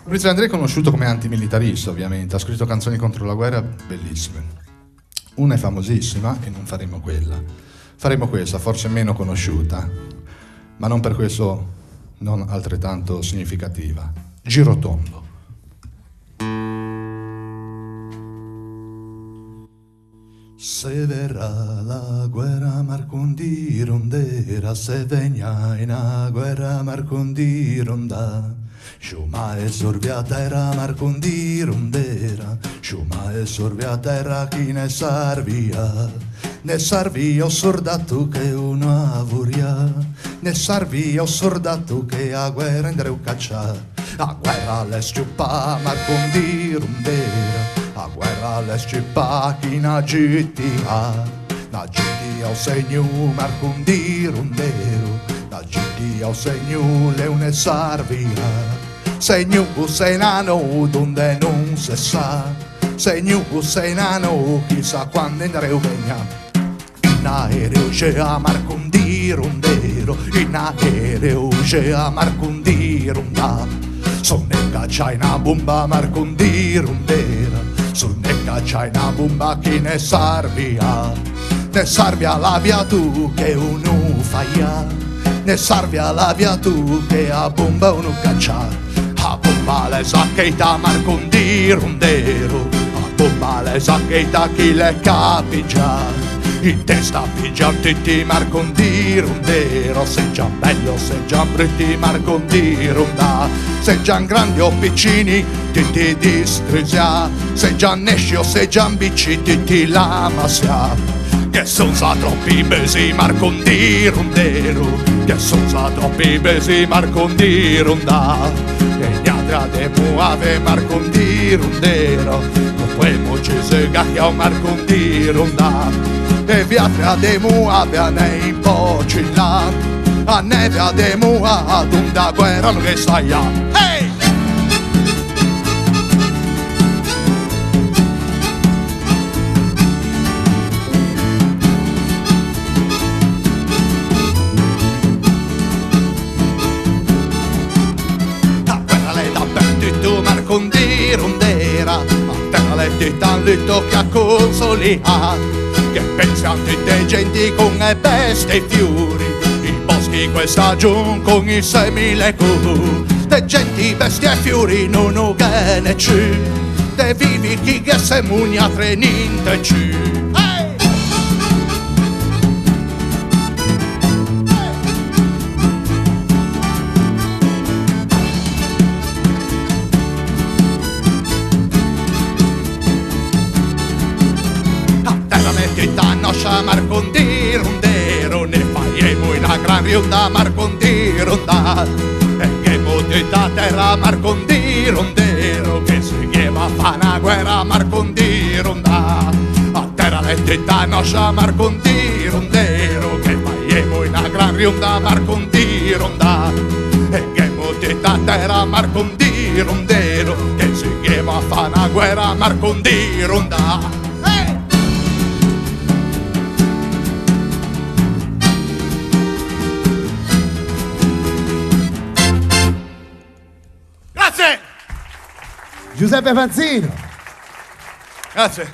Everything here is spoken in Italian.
Maurizio De André è conosciuto come antimilitarista, ovviamente, ha scritto canzoni contro la guerra bellissime. Una è famosissima e non faremo quella. Faremo questa, forse meno conosciuta, ma non per questo non altrettanto significativa. Girotondo. Se verrà la guerra marcondi rondera, se vegna in a guerra marcondi ronda, Shuma e sorbia terra marcondi rondera, Shuma e sorbia terra chi ne sarvia ho sordato che una avuria, ne sarvia ho sordato che a guerra andreu caccia, a guerra le sciuppa marcondi rondera, a guerra le sciuppa chi na GTA o segno marcondi rondero, na GTA o segno le une sarvia, segno se nano donde non se sa, segno se nano chissà quando andreu vegna. In aereo c'è a marcondi rondero, in aereo c'è a marcondi ronda, sonneca c'hai una bomba marcondi rondera, sonneca c'hai una bomba che ne sarvia la via tu che uno faia, ne sarvia la via tu che a bomba uno caccia, a bomba le saccheita marcondi rondero, a bomba le saccheita chi le capigia. In testa pigian tutti marcondi rondero, se già bello, se già brutti marcondi ronda, se già grandi o piccini tutti discrisia, se già nesci o se già bicci tutti la massia, che son sa troppi besi marcondi rondero, che son sa troppi besi marcondi ronda, e gli altri de muave marcondi rondero, non puoi ci se gacchia o marcondi ronda. E viatra de mua a nei pocilla, a neve de mua ad un da guerra non che saia. Hey! A guerra le da perduto marcondi rondera, a terra le di tan lutto che a consolia, che pensa a tutte genti con le bestie e i fiori, i boschi questa giun con i 6.000 cu, de genti, bestie e fiori non ho che ne c'è, de vivi chi che se mugna tre niente c'è. Tutta nostra marcondi rondero, ne faremo una gran riunda marcondi ronda, e che tutta terra marcondi rondero, che si chiama fa una guerra marcondi ronda, a terra le tutta nostra marcondi rondero, che faremo una gran riunda marcondi ronda, e che tutta terra marcondi rondero, che si chiama fa una guerra marcondi ronda. Giuseppe Fanzino. Grazie.